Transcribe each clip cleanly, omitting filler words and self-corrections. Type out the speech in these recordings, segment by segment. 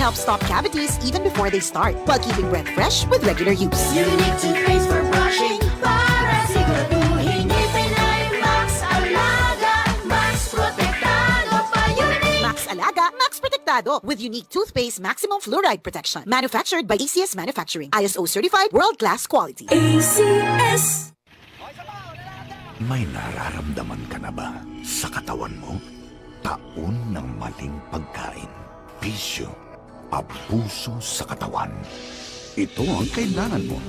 helps stop cavities even before they start, while keeping breath fresh with regular use. Unique toothpaste for brushing para siguraduhin ngipin ay Max Alaga, Max Protektado pa unique. Max Alaga, Max Protektado with unique toothpaste maximum fluoride protection. Manufactured by ACS Manufacturing. ISO certified world-class quality. ACS. May nararamdaman ka na ba sa katawan mo? Taon ng maling pagkain, bisyo, abuso sa katawan. Ito ang kailangan mo.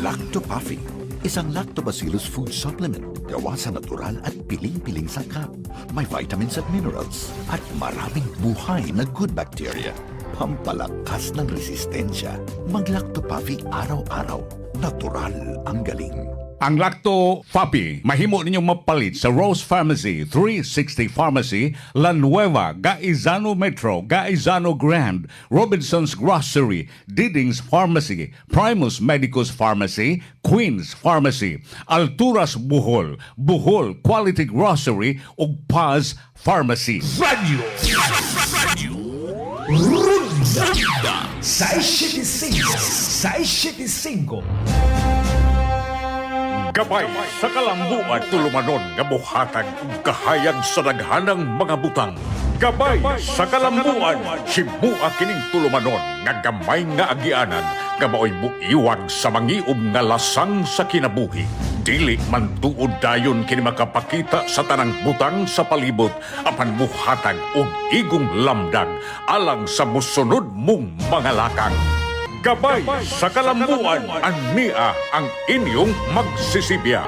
Lactopaffy, isang lactobacillus food supplement gawa sa natural at piling-piling sangkap. May vitamins at minerals at maraming buhay na good bacteria. Pampalakas ng resistensya. Mag-Lactopaffy araw-araw. Natural ang galing. Ang Lacto Fapi, mahimo ninyong mapalit sa Rose Pharmacy, 360 Pharmacy, La Nueva, Gaizano Metro, Gaizano Grand, Robinson's Grocery, Diding's Pharmacy, Primus Medicus Pharmacy, Queen's Pharmacy, Alturas Bohol, Bohol Quality Grocery, ug Paz Pharmacy. Radio Rundanda 675 Gabay sa kalambuan tulumanon nga buhatag ug kahayag sa daghanang mga butang. Gabay sa kalambuan himua kining tulumanon nga gamay nga agianan nga maoy buiwag sa mangiub nga lasang sa kinabuhi. Dili man tuod dayon kini makapakita sa tanang butang sa palibot apan buhatag og igong lamdag alang sa musunod mong mga lakang. Gabay sa kalambuan, ania ang inyong magsisibya.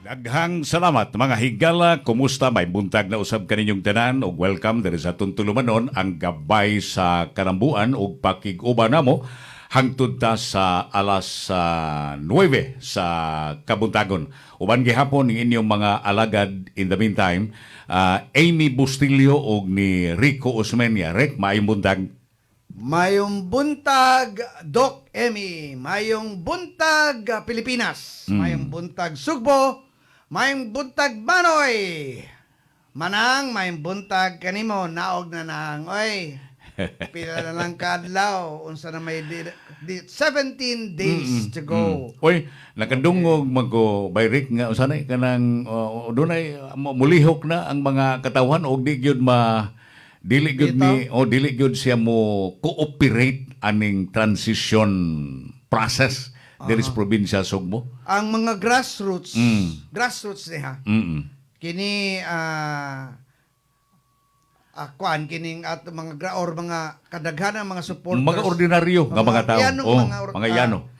Daghang salamat mga higala, kumusta? May buntag na usab kaninyong tanan og welcome diri sa Tuntulumanon ang Gabay sa Kalambuan og pakig-uban namo hangtod ta sa alas 9 sa kabuntagon. Uban gihapon ng inyong mga alagad in the meantime, Amy Bustillo og ni Rico Osmeña. Rek, maayong buntag. Mayong buntag, Doc Emmy. Mayong buntag, Pilipinas. Mayong buntag, Sugbo. Mayong buntag, Manoy. Manang, mayong buntag, kanimo, naog na nang. Oy, pila na lang kadlaw. Unsa na may 17 days to go. Oy, nakadungog maggo bayrik nga usanay kanang dunay mulihok na ang mga katawhan og di gyud dili gyud siya mo cooperate aning transition process diri sa probinsya Sugbo. Ang mga grassroots niya. Kini kuan kining at mga kadaghanang mga supporters, mga ordinaryo nga mga tao, mga yano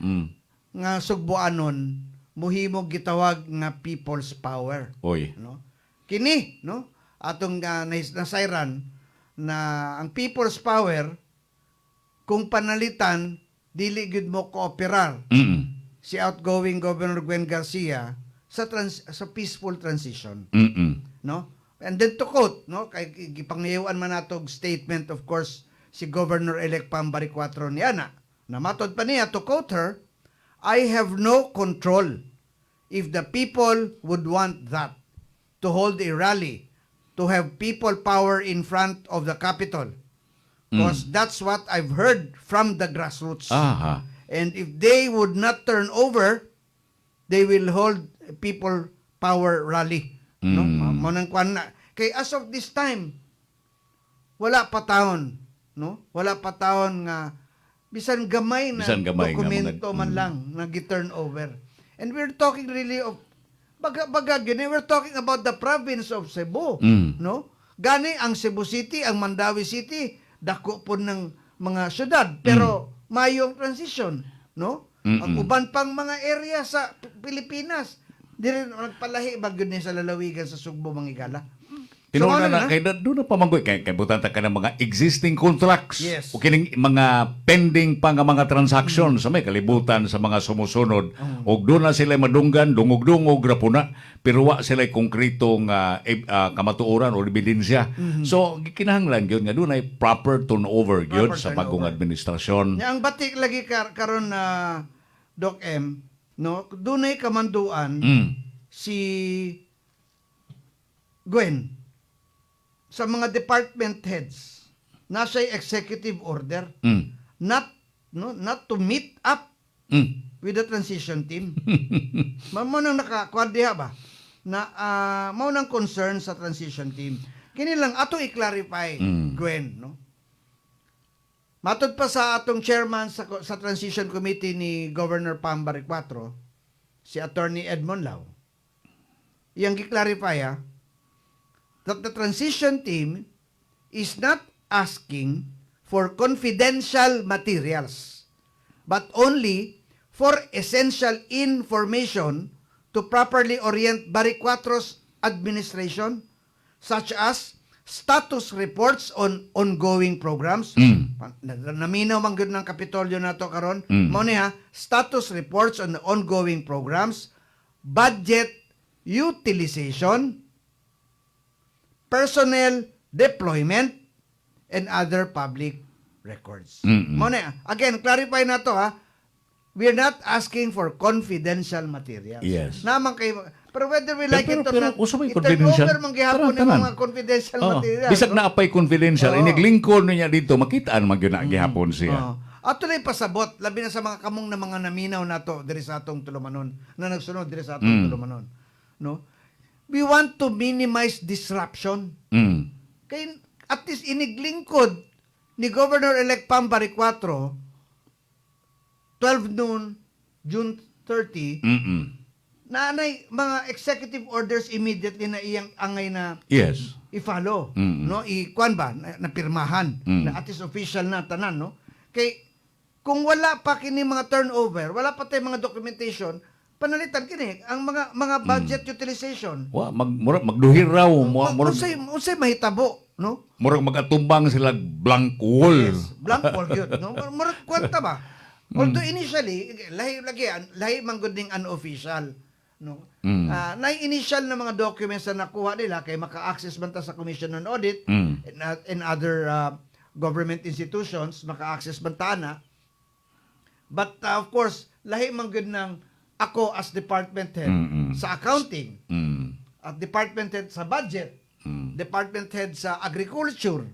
nga Sugboanon muhimog gitawag nga people's power. Oy, No, kini no atong nasayran na ang people's power kung panalitan dili gud mo kooperar si outgoing Governor Gwen Garcia sa peaceful transition. No? And then to quote, no, kay gipangayuan man natog statement of course si Governor-elect Pambari 4 niana. Na matod pa niya, to quote her, I have no control if the people would want that, to hold a rally, to have people power in front of the Capitol. Because that's what I've heard from the grassroots. aha. And if they would not turn over, they will hold people power rally. No? Manang kwan na. Kay as of this time, wala pa taon, no? Wala pa taon nga bisan gamay na dokumento man lang na gi-turn over. And we're talking really of baga gani, we're talking about the province of Cebu, no? Gani ang Cebu City, ang Mandawi City, dako po ng mga syudad, pero mayong transition, no? Ang uban pang mga area sa Pilipinas, di rin nagpalahi ba ni sa lalawigan sa Sugbo, Mangigala. Pinuna na, kay doon na pamanggoy, kay butanta ka ng mga existing contracts. Yes. O kining mga pending pa nga mga transaction sa may kalibutan sa mga sumusunod. O doon na sila madunggan, dungog-dungog, rapuna, pero wa sila konkretong kamatuoran o ebidensya. So, kinahanglan yun nga doon ay proper turnover yun sa bagong administrasyon. Ang batik lagi karon na Doc M, no, dunay kamanduan si Gwen sa mga department heads. Nasa executive order not to meet up with the transition team. Mao nang nakakwadya ba na mao nang concern sa transition team. Kini lang ato i-clarify, Gwen, no? Matod pa sa atong chairman sa transition committee ni Governor Pam Baricquatro, si Attorney Edmond Lau, iyang gi-clarify that the transition team is not asking for confidential materials, but only for essential information to properly orient Baricquatro's administration, such as status reports on ongoing programs. Naminaw man gud ng Kapitolyo nato karon. Mao niya, status reports on the ongoing programs, budget utilization, personnel deployment, and other public records. Mao niya, again, clarify na to we're not asking for confidential materials. Yes. Naman kay pero whether we like it or pero not, uso may i-turn confidential. over man gihapon ng Tanan. mga confidential Oo. materials. Bisag no? na apay confidential, Oo. iniglingkod niya dito, makitaan man yun na gihapon siya. Oo. Ato na pasabot, labi na sa mga kamong na mga naminaw nato diri sa atong tulumanon, na nagsunod diri sa atong tulumanon. No? We want to minimize disruption. Kay at least iniglingkod ni Governor-elect Pam Baricquatro 12 noon, June 30, na anay mga executive orders immediately na iyang angay na Yes. i-follow, no? I-kuan ba na pirmahan na at least official na tanan, no? Kay kung wala pa kini mga turnover, wala pa tay mga documentation, panalitan kini ang mga budget utilization. Wa magduhir raw, Unsay mahitabo, no? murag magatumbang sila blank wall. Yes, blank wall yun, no? Murag kwanta ba? Although initially, lahi man gud ning unofficial, no? Na initial na mga documents na nakuha nila kay maka-access man ta sa Commission on Audit and other government institutions, maka-access man ta na. But of course, lahi man gud ng ako as department head sa accounting, at department head sa budget, department head sa agriculture,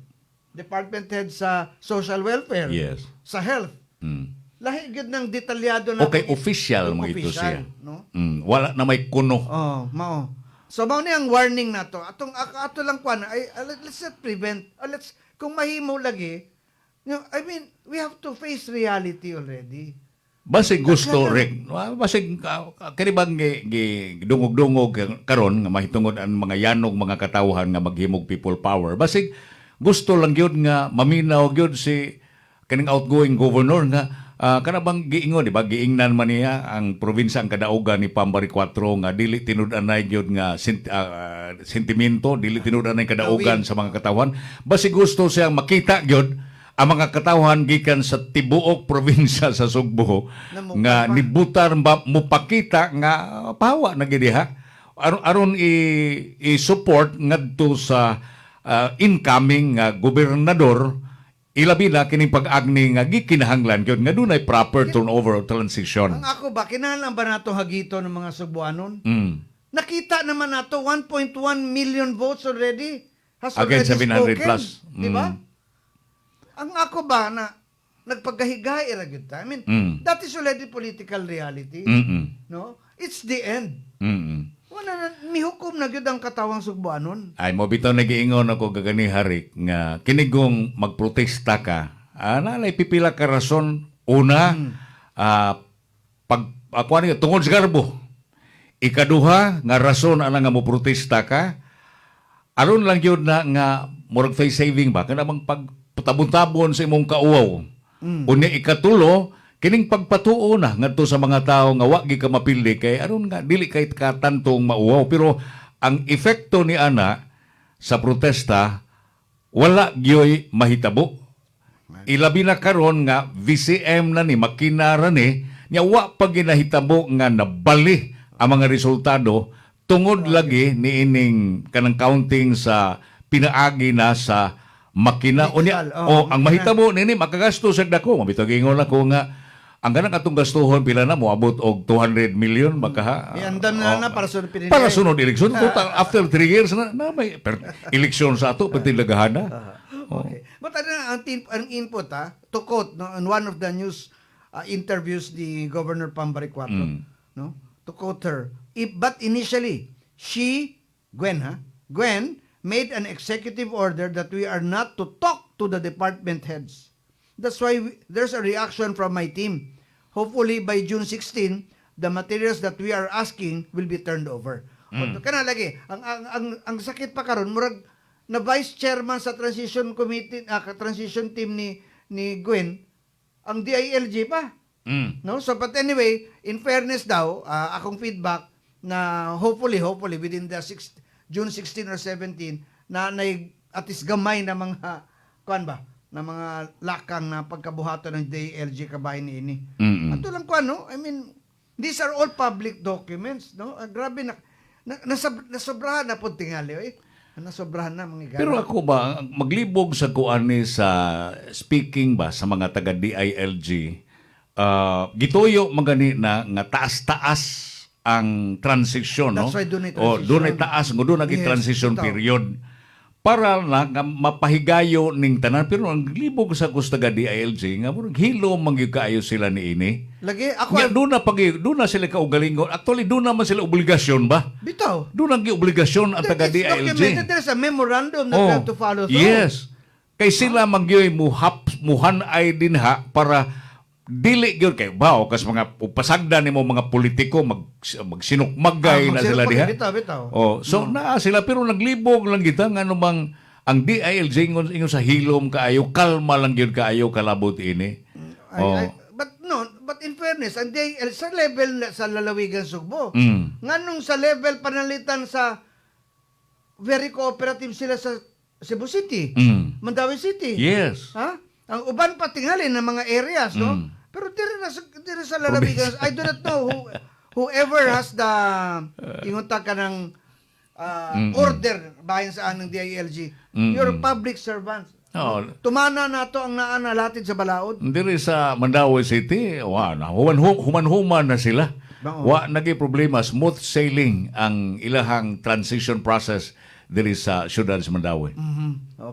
department head sa social welfare, Yes. sa health. Lahi gud ng detalyado na Okay, official mo ito siya. no? Wala na may kuno. Oh, mao. So mao ni ang warning nato. Ato lang kwan ay let's not prevent. Let's kung mahimo lagi. I mean, we have to face reality already. Basig gusto rek. Basig kani bang dungog-dungog karon nga mahitungod ang mga yanog mga katawhan nga maghimog people power. Basig gusto lang gyud nga maminaw gyud si kaning outgoing governor nga kanabang giingon, di ba? Giingnan man niya ang probinsya, ang kadaugan ni Pam Baricquatro nga dili tinud-anay gyud nga sentimento, dili tinud-anay kadaugan sa mga katawhan. Basi gusto siyang makita gyud ang mga katawhan gikan sa tibuok probinsya sa Sugbo nga nibutar mupakita nga pawa na gid diha. Aron i-support ngadto sa incoming nga gobernador. Ilabi na kining pag-agni nga gikinahanglan gyud nga dunay proper turnover of transition. Ang ako ba kinahanglan ba nato hagito ng mga Sugbuanon? Nakita naman nato 1.1 million votes already. Has Against already 700 spoken, plus. Di ba? Ang ako ba na nagpagahigay ra gyud ta. I mean, that is already political reality. No? It's the end. Wala na, mihukom na gyud ang katawang Sugbuanon. Ay mo bitaw nagiingon ako gagani harik nga kinigong magprotesta ka. Nalay pipila ka rason. Una, tungod sa garbo. Ikaduha nga rason ana nga mo protesta ka. Aron lang gyud na nga murag face saving ba kanang pagtabon-tabon sa imong kauwaw. Unya ikatulo, kining pagpatuo na ngadto sa mga tao nga wa gi ka mapili kay aron nga dili kay katantong mauwaw, pero ang epekto ni ana sa protesta wala gyoy mahitabo. Ilabi na karon nga VCM na ni makinara ni nya wa pa ginahitabo nga nabali ang mga resultado tungod lagi ni ining kanang counting sa pinaagi na sa makina. Digital, Ang mahitabo nini makagasto sa dako. Mabitog ingon ako nga ang ganang atong gastuhon pila na moabot og 200 million baka ha. Iandam na para sunod pinili. Para sunod eleksyon. Total, after 3 years na may eleksyon sa ato pati lagahana. Okay. But ang input to quote no, on one of the news interviews ni Governor Pambaricuato, no, to quote her, but initially Gwen made an executive order that we are not to talk to the department heads. That's why there's a reaction from my team. Hopefully by June 16, the materials that we are asking will be turned over. Kana lagi, ang sakit pa karon murag na vice chairman sa transition committee, transition team ni Gwen, ang DILG pa. No? So but anyway, in fairness daw, akong feedback na hopefully within the June 16 or 17 na at least gamay na mga kuan ba na mga lakang na pagkabuhaton ng DILG kabahin niini. Ato lang kuan no? I mean, these are all public documents, no? Grabe na nasobrahan na pud tingali oy. Nasobrahan na mga Pero ako ba, maglibog sa kuani sa speaking ba sa mga taga DILG, gituyo magani na nga taas-taas ang transition, no? That's why doon ay O, transition. doon ay taas, doon naging Yes, transition bitaw. period. Para na nga mapahigayo ning tanan. Pero ang libog sa kustaga DILG, nga murag hilo mangyud kaayo sila ni ini. Lagi ako Nga, doon na sila kaugalingon. Actually, doon naman sila obligasyon ba? bitaw. Doon ang obligasyon ang taga It's DILG. documented. There's a memorandum that we have to follow through. Yes. Kay sila magyoy muhan ay din ha para dili gyud kay bao kas mga pasagda nimo mga politiko magsinukmagay na sila diha. Bitaw. Oh, so naa sila pero naglibog lang kita nga numang ang DILG ingon sa hilom kaayo kalma lang gyud kaayo kalabot ini. Oh. But in fairness, ang DIL sa level sa lalawigan Sugbo, Mm. nganong sa level panalitan sa very cooperative sila sa Cebu City, Mm. Mandawi City. Yes. Ha? Ang uban pa tingali ng mga areas, no? Pero dire sa lalawigan, I do not know whoever has the ingunta ka ng order bahin sa anong DILG. You're public servants. Oh. Tumana na to ang naanalatid sa balaod. Diri sa Mandawi City, human-human na sila. Wa nagay problema, smooth sailing ang ilahang transition process diri sa syudad sa Mandawi.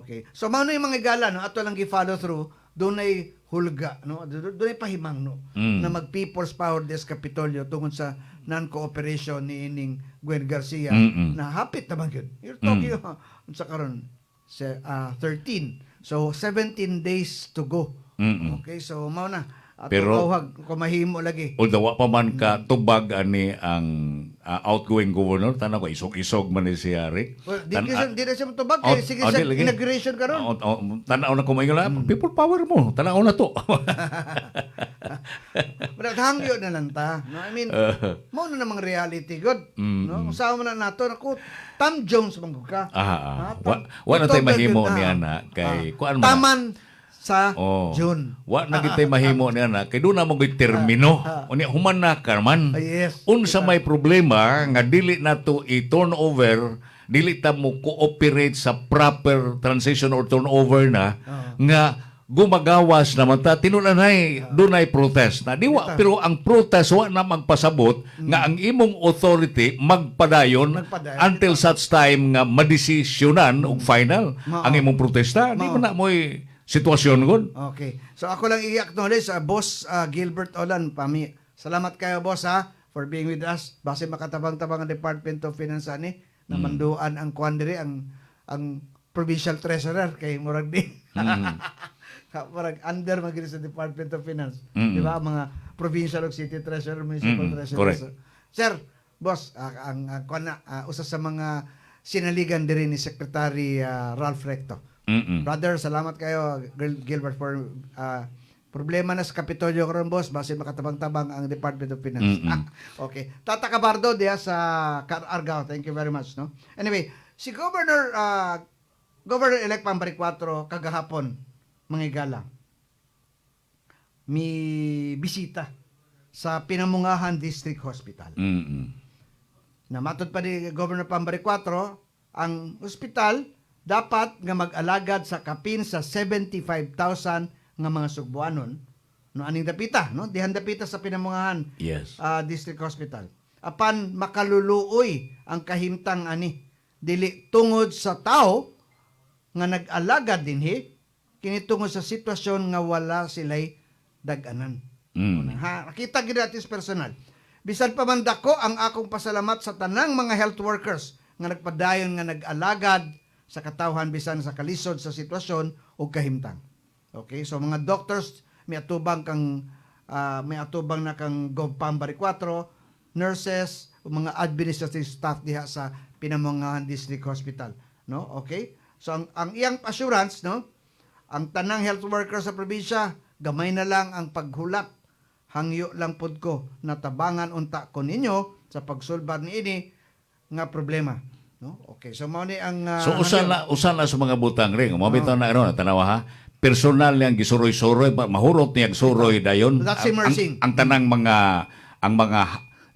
Okay. So mao na yung mga gala no ato lang gi-follow through doon ay hulga no doon ay pahimang no na mag People's Power Desk Kapitolyo tungod sa non-cooperation ni ining Gwen Garcia na hapit naman yun. You're talking sa karon 13. So 17 days to go. Okay, so mao na. At Pero- kumahimo lagi. Although wa pa man ka tubag ani ang outgoing governor, tanaw ko isog-isog man ni siya Rick. Well, di na siya matubag kay sige sa inauguration karon. Tanaw na kumayo lang, people power mo, tanaw na to. But hangyo na lang ta. No? I mean, mo na namang reality good. No? Kung saan mo na nato, naku, Tom Jones manggug ka. Wa na tayo mahimo ni ana kay kuan man. Taman sa Oh. June. Wa na gitay mahimo ni ana kay do na mo gid termino. Unya human na ka man. Yes. Unsa may problema nga dili nato i-turn over, dili ta mo cooperate sa proper transition or turnover na nga gumagawas naman ta tinunay dunay protest na diwa pero ang protest wa na magpasabot nga ang imong authority magpadayon until such time nga madesisyonan og final ang imong protesta di man na moy sitwasyon gud. Okay. So ako lang i-acknowledge Boss Gilbert Olan pami. Salamat kayo boss for being with us. Base makatabang-tabang ang Department of Finance ani na manduan ang kuandiri ang provincial treasurer kay murag di. Murag under magiri sa Department of Finance. Di ba? Mga provincial o city treasurer, municipal treasurer. Correct. So, sir, boss, usa sa mga sinaligan diri ni Secretary Ralph Recto. Brother, salamat kayo Gilbert for problema na sa Kapitolyo karon boss base makatabang-tabang ang Department of Finance. Okay. Tata Cabardo diya sa Argao. Thank you very much, no. Anyway, si Governor-elect Pambaricuato kagahapon mga igala. Mi bisita sa Pinamungahan District Hospital. Na matod pa ni Governor Pambaricuato, ang ospital dapat nga mag-alagad sa kapin sa 75,000 nga mga Sugbuanon, no aning dapita, no dihan dapita sa Pinamungahan Yes. District Hospital. Apan makaluluoy ang kahimtang ani dili tungod sa tao nga nag-alagad dinhi kini tungod sa sitwasyon nga wala sila'y dag-anan. Ha, nakita gid natin sa personal. Bisan pa man dako ang akong pasalamat sa tanang mga health workers nga nagpadayon nga nag-alagad sa katawhan bisan sa kalisod sa sitwasyon o kahimtang. Okay, so mga doctors may atubang na kang GovPam Bari 4, nurses, o mga administrative staff diha sa Pinamungahan District Hospital, no? Okay? So ang iyang assurance, no? Ang tanang health worker sa probinsya, gamay na lang ang paghulat. Hangyo lang pud ko natabangan unta ko ninyo sa pagsulbad niini nga problema, no? Okay, so mao ni ang So usa na sa mga butang ring. Mo bitaw na tanawa ha. Personal niyang gisuroy-suroy, mahurot niyang suroy dayon. That's immersing. Ang tanang mga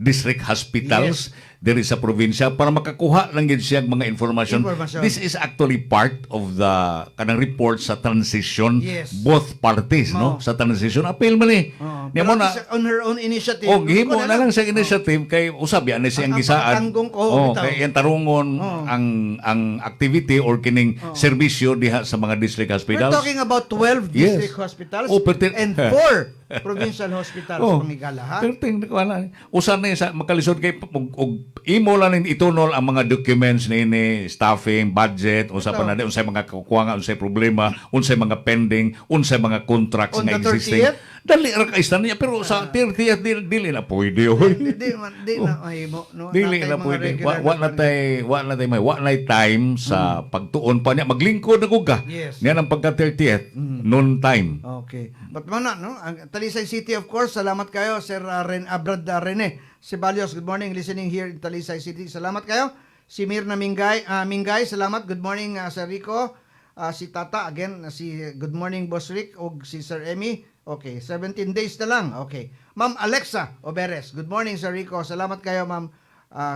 district hospitals diri sa probinsya para makakuha lang gid siya mga informasyon. This is actually part of the kanang report sa transition, Yes. both parties, no? Sa transition appeal man ni. Niya mo na on her own initiative. o gihimo na lang sa initiative kay usab yan siyang Ang gisaan. pagtanggong ko, bitaw. Kay yan tarungon ang activity or kining serbisyo diha sa mga district We're hospitals. talking about 12 Yes. district hospitals Oh, and 4 provincial hospitals Oh, pangigala, ha? pero usan na yun sa makalisod kay og imo lang nin itunol ang mga documents ni staffing, budget, unsa pa na di, unsay mga kukuha nga, unsay problema, unsay mga pending, unsay mga contracts On nga the existing. 30th? Dali ra kaistan niya pero sa 30th dili na pwede oy. Di na mahimo, no? Dili Natay na mga pwede. regular Wa na tay time sa pagtuon pa niya. Maglingkod na ka. Yes. Niya ang pagka 30th, noon time. Okay. But mana, no? Ang Talisay City, of course, salamat kayo, Sir Brad Rene Ceballos, good morning, listening here in Talisay City. Salamat kayo. Si Mirna Mingay, salamat. Good morning, Sir Rico. Si Tata, again, good morning, Boss Rick, o si Sir Emmy. Okay, 17 days na lang. Okay. Ma'am Alexa Oberes, good morning, Sir Rico. Salamat kayo, Ma'am.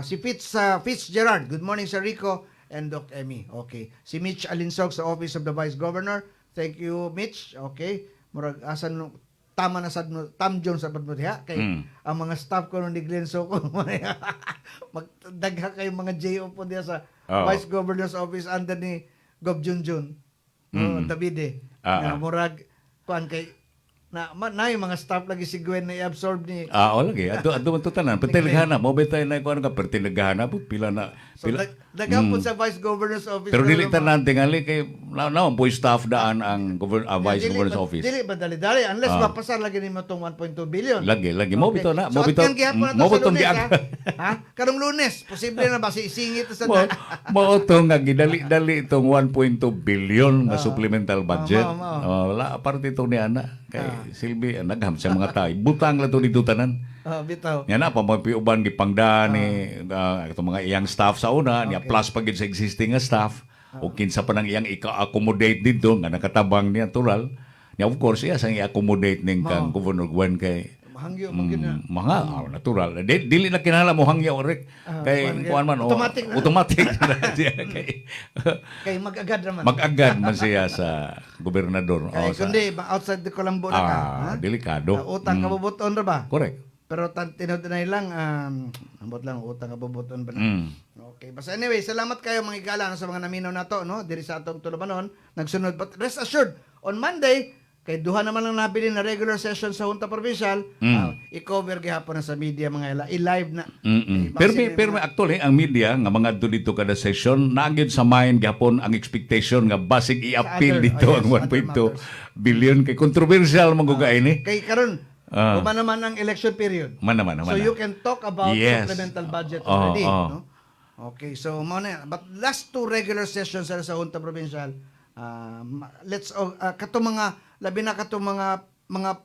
Si Fitzgerald, good morning, Sir Rico and Doc Emmy. Okay. Si Mitch Alinsog sa Office of the Vice Governor. Thank you, Mitch. Okay. Murag asan tama na sad no Tam Jones sa padmudya kay ang mga staff ko nung niglenso ko magdagha kay mga JO po diya sa Vice Governor's Office under ni Gov Junjun. Davide. Murag kuan kay na yung mga staff lagi si Gwen na i-absorb ni O lagi. Ato man to tanan. Pertilaghana. Mo betay na kuan ka pertilaghana po pila na. so daghan sa Vice Governor's Office. Pero dili tanan tingali kay naon po staff daan ang Vice Governor's Office. Dili ba dali unless mapasar lagi nimo tong 1.2 billion. Lagi mo bitaw na. So, Mo bitaw. at yan gihapon na to Mo sa bitaw Lunes, giag. ha? Karong Lunes, posible na ba singit sa Mo to nga gidali-dali itong 1.2 billion nga supplemental budget. Wala aparte ito ni ana kay Silvi nagham sa mga tay. Butang lang to dito tanan. Bitaw. Yan na pampiuban gipangda ni itong mga iyang staff sa una, niya plus pag sa existing nga staff o kinsa pa nang iyang ika-accommodate dito nga nakatabang niya tural. Niya of course iya sang i-accommodate ning kang Governor Gwen kay Hangyo mo gina. mga natural. Dili na kinahanglan mo hangyo rek kay kuan man automatic na. automatic na siya kay Kay mag-agad naman. mag-agad man siya sa gobernador. Kay sa- kundi outside the Colombo na ka. ha? delikado. Utang ka bubuton ra ba? Correct. Pero tinod na lang ambot lang utang ka bubuton ba na. Okay, basta anyway, salamat kayo mga igala no, sa mga naminaw nato no diri sa atong tulumanon. Nagsunod but rest assured on Monday kay duha naman lang nabilin na regular session sa Junta Provincial, i-cover gihapon na sa media mga ila, i-live na. Pero actually ang media nga mga dito kada session naagid sa mind gapon ang expectation nga basig i-appeal Sa other- dito yes, ang other 1.2 billion kay controversial man gugay ni. Kay karon naman ang election period. Man naman. So you can talk about Yes. supplemental budget already, Oo. no? Okay, so mo na. But last two regular sessions sa Junta Provincial, let's kato mga labi na kato mga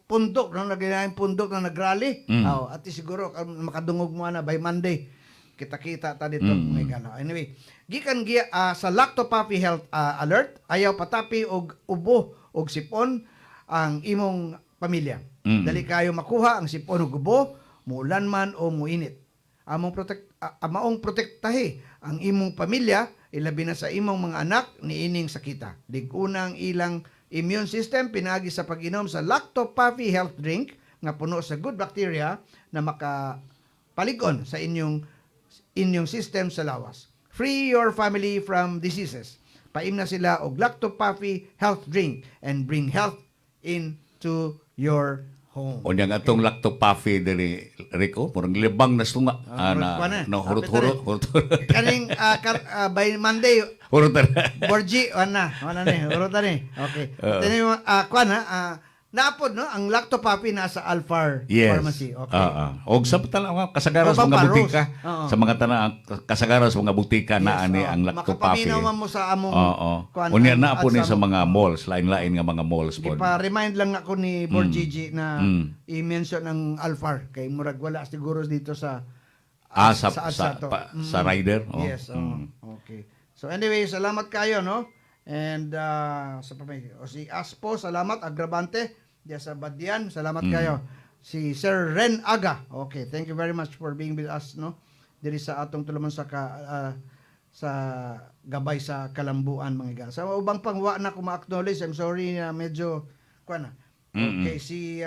pundok no nagayang pundok na nagrally. At siguro makadungog mo na by Monday. Kita-kita ta dito may gana. Anyway, gikan sa Lactopapi Health Alert, ayaw patapi og ubo og sipon ang imong pamilya. Dali kayo makuha ang sipon ug ubo, muulan man o muinit. Amaong protektahi ang imong pamilya, ilabi na sa imong mga anak niining sakita. Digunang ilang immune system pinagi sa pag-inom sa Lacto-Puffy Health Drink nga puno sa good bacteria na makapaligon sa inyong system sa lawas. Free your family from diseases. Paim na sila og Lacto-Puffy Health Drink and bring health into your home. O niyang atong lacto-puffy diri Rico, murang libang na sunga. Hurot-hurot. Kaning by Monday, Hurot na. Borgi, wala ni, hurot na ni. Okay. Naapod, no? Ang Lacto-Puffy nasa Alfar Yes. Pharmacy. Okay. Og sa mga kasagaran sa O, mga Pamparos. butika, Oo. sa mga kasagaran sa mga butika na ani ang lacto-puffy. Makapaminaw man mo sa among kuan, Unya na po ni at sa mga malls, lain-lain nga mga malls po. Ipa-remind lang ako ni Borgigi na Mm. i-mention ang Alfar kay murag wala siguro dito sa Sa rider. Oh. Yes. Mm. Okay. So anyway, salamat kayo, no? And sa pamay, si Aspo, salamat. Agravante, diya sa Badian, salamat kayo. Si Sir Ren Aga, okay, thank you very much for being with us, no? Diri sa atong tuluman sa sa gabay sa kalambuan, mga iga. Sa ubang pangwa na ko ma-acknowledge, I'm sorry na medyo, kuha na. Okay, si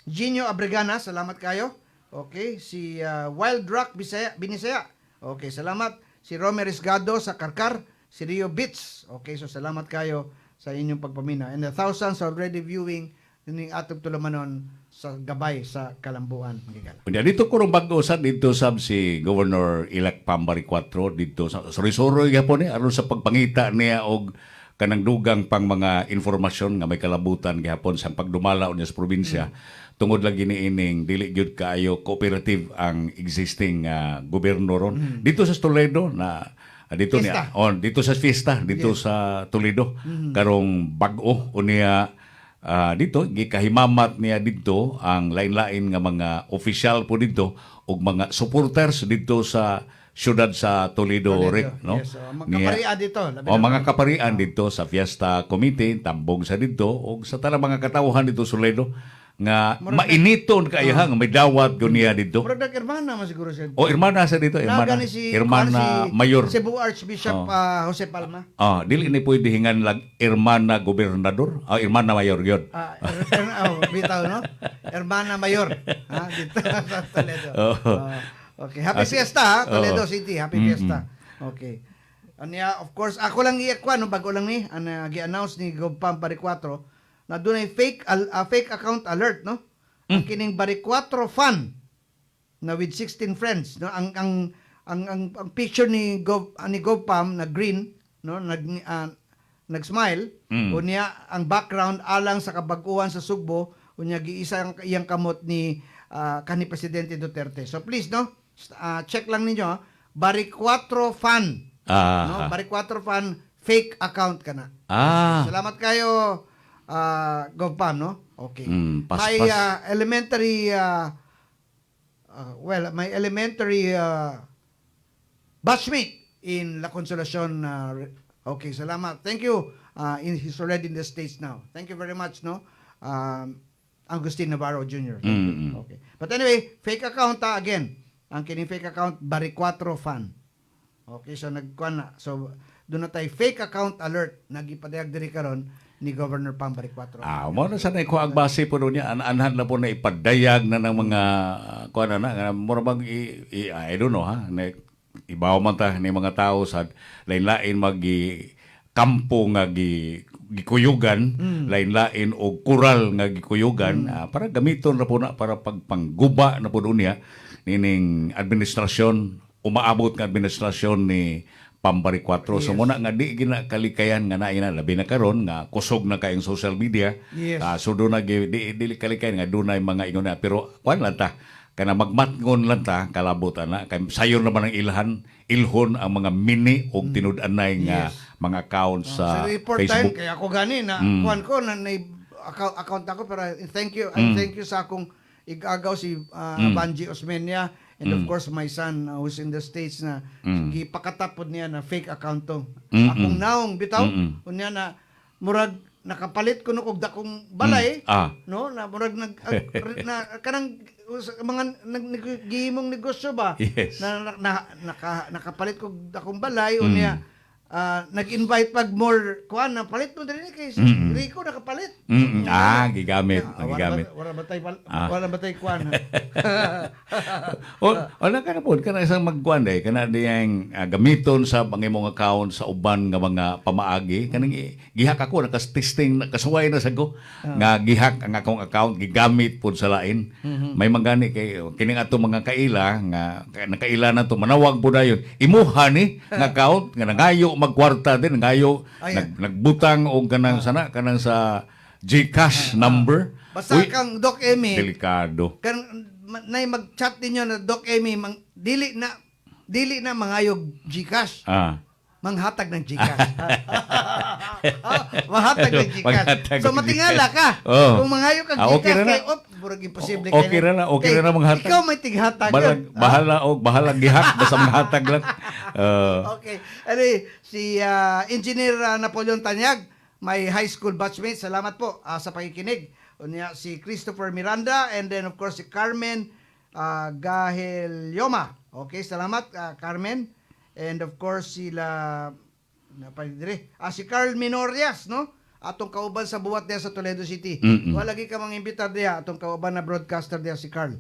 Gino Abregana, salamat kayo. Okay, si Wild Rock Binisaya, okay, salamat. Si Romer Risgado sa Karkar, si Rio Beats, okay, so salamat kayo sa inyong pagpamina. And the thousands already viewing ning atong tulumanon sa gabay sa kalambuan, mga igala. Unya dito ko ron bag-usan dito sab si Governor Elect Pambari 4 dito sa Sorry gyapon ni aron sa pagpangita niya og kanang dugang pang mga informasyon nga may kalabutan gihapon sa pagdumala niya sa probinsya. Tungod lagi ni ining dili gyud kaayo cooperative ang existing gobyerno ron. Dito sa Toledo na dito Fiesta. niya dito sa Fiesta dito sa Toledo karong bag-o unya dito gikahimamat niya dito ang lain-lain nga mga official po dito ug mga supporters dito sa syudad sa Toledo, Rick, no? Yes, mga kaparian dito. labi O na- mga kaparian dito sa Fiesta Committee, tambong sa dito, o sa tanang mga katawhan dito sa Toledo, nga mainiton kaayahang may dawat niya dito. Murag nag-hermana man siguro siya. O hermana sa dito, hermana, Nagani si hermana mayor. Cebu Archbishop Jose Palma. Dili ni pwede hingan lang hermana gobernador, hermana mayor yun. Bitaw, no? Hermana Mayor. Dito sa Toledo. Okay. Happy Fiesta, ha? Toledo City. Happy Fiesta. Okay. Anya, of course, ako lang iakwa, no? Bago lang ni, gi-announce ni Gopam Bari 4, na doon ay fake account alert, no? Ang kining Bari 4 fan, na with 16 friends, no? Ang picture ni Gopam na green, no? Nag-smile, unya ang background alang sa kabaguhan sa Sugbo, unya giisa ang iyang kamot ni kanhi Presidente Duterte. So please, no, check lang ninyo, Bari 4 fan, no, Bari 4 fan fake account kana. Salamat kayo, Gopam, no. Okay. Paspas. My elementary my elementary batchmate in La Consolacion. Okay, salamat. Thank you. He's already in the States now. Thank you very much, no? Agustin Navarro Jr. Okay. But anyway, fake account again. Ang kining fake account, Bari 4 fan. Okay, so nagkuan na. So, doon na tayo fake account alert. Nagipadayag diri karon ni Governor Pam Bari 4. Mo na sana ko ang base po niya anhan na po na ipadayag na ng mga kuan na mura bang I don't know ha. Ibaw man ta ni mga tao sa lain-lain kampo nga gikuyugan, lain-lain o kural nga gikuyugan para gamiton na po na para pagpangguba na po niya nining administrasyon, umaabot nga administrasyon ni Pambari 4. So muna nga di gina kalikayan nga naina labi na karon nga kusog na kayong social media. Yes. So do na di kalikayan nga dunay mga ingon na pero kuan lang ta kana magmatngon lang ta kalabot na kay sayon naman ang ilhon ang mga mini og tinud-anay nga mga accounts sa report Facebook. time kaya ako gani na kuan ko na account ako pero thank you sa akong igagaw si Banji Osmeña and of course my son who's in the States na gipakatapod niya na fake account to. Akong naong bitaw unya na murag nakapalit ko og dakong balay no na murag na kanang mga gihimong negosyo ba Yes. nakapalit ko dakong balay unya nag-invite pag more kuan na palit mo din kay Rico nakapalit. Gigamit. Gigamit. Wala ba tay Ah. wala ba tay kuan. Wala ka na po, ka na isang magkuhan eh, ka na diyang gamiton sa pangimong account sa uban nga mga pamaagi, kanang gihak ako, nakastisting, nakasuway na sa ko, nga gihak ang akong account, gigamit po sa lain. May magani kay, kining ato mga kaila, nga nakaila na to, manawag po na yun, imuha ni, nga account, nga nangayo magkwarta din, nangayo, nagbutang o kanang sana, kanang sa GCash number. Basta Uy, kang Doc Emmy, delikado. kan nay mag-chat ninyo na Doc Emmy, dili na mangayog GCash. Manghatag ng GCash. Manghatag ng GCash. Manghatag So ng matingala GCash. ka. Oh. Kung mangayog kang Okay GCash, na na. kay burag imposible Okay na na, okay na na manghatag. Ikaw may tighatag yun. Bahala gihak, basta manghatag lang. Okay. Si Engineer Napoleon Tanyag, my high school batchmate, salamat po sa pakikinig. Unya, si Christopher Miranda, and then of course si Carmen Gahelyoma. Okay, salamat Carmen. And of course sila si Carl Minorias, no? Atong kauban sa buwat diya sa Toledo City. Wala lagi ka mang imbitar diya atong kauban na broadcaster diya si Carl.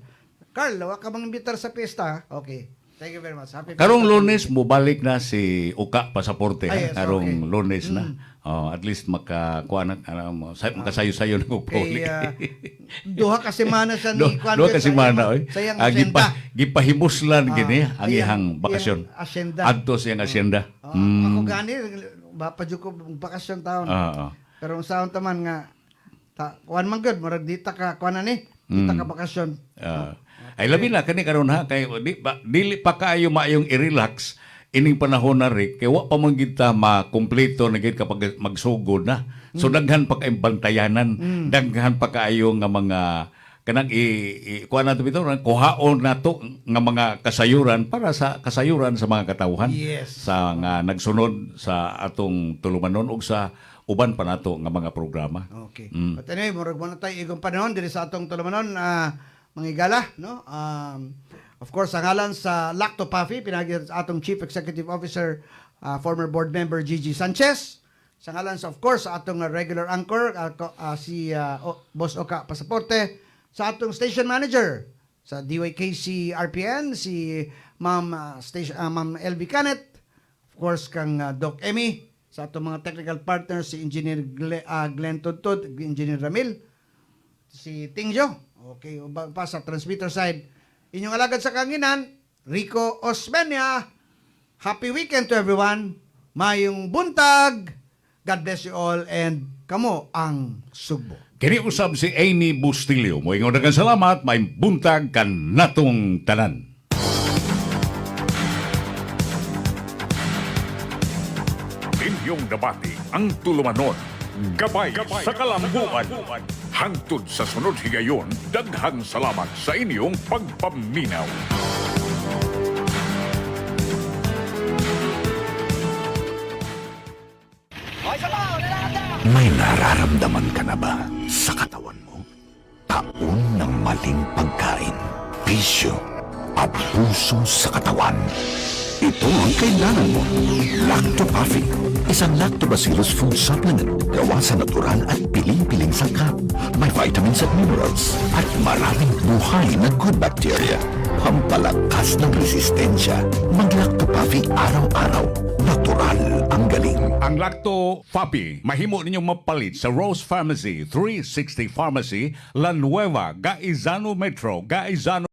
Carl, wala ka mang imbitar sa piyesta. Okay. Thank you very much. Happy Karong birthday. Lunes mubalik na si Uka Pasaporte. Yes, Karong okay. Lunes na. At least makasayo-sayo na ko puli. Duha ka semana sa ni Kwan. Duha ka semana oy. Sayang asyenda. Gipahimuslan gini ang ihang bakasyon. Iyang asyenda. Adto siyang asyenda. Ako gani bapadyo ko bakasyon taon. Oo. Pero ang saon taman nga kuan man gud murag dita ka kuan ani. Dita ka bakasyon. Ay labi na kani karon ha kay dili pa kaayo maayong i-relax ining panahon na rin kay wa pa man gid ta makumpleto na gid kapag magsugod na. So daghan pa kay bantayanan, daghan pa kaayo nga mga kanang kuha nato bitaw kuhaon nato nga mga kasayuran para sa kasayuran sa mga katawhan. Yes. Sa nga nagsunod sa atong tulumanon ug sa uban pa nato nga mga programa. Okay. But anyway, murag mo na tayo igong panahon diri sa atong tulumanon mga igala, no? Of course, ang ngalan sa Lacto Puffy, pinagi sa atong Chief Executive Officer, former board member Gigi Sanchez. Sa ngalan sa, of course, sa atong regular anchor, si Boss Oka Pasaporte. Sa atong station manager, sa DYKC RPN, si Ma'am LV Canet. Of course, kang Doc Emmy. Sa atong mga technical partners, si Engineer Glenn Tudtud, Engineer Ramil, si Tingjo. Okay, pa sa transmitter side, inyong alagad sa kanginan, Rico Osmeña. Happy weekend to everyone. Mayong buntag. God bless you all and kamo ang Sugbo. Kini usab si Amy Bustilio. Moingon daghang salamat, may buntag kan natong tanan. Inyong debate ang tulumanon. Gabay sa kalambuan. Hangtod sa sunod higayon, daghang salamat sa inyong pagpaminaw. May nararamdaman ka na ba sa katawan mo? Taon ng maling pagkain, bisyo, abuso sa katawan. Ito ang kailangan mo. Lactopaffi, isang lactobacillus food supplement gawa sa natural at piling-piling sangkap. May vitamins at minerals at maraming buhay na good bacteria. Pampalakas ng resistensya. Mag-Lactopaffi araw-araw. Natural ang galing. Ang Lacto Fapi, mahimo ninyong mapalit sa Rose Pharmacy, 360 Pharmacy, La Nueva, Gaizano Metro, Gaizano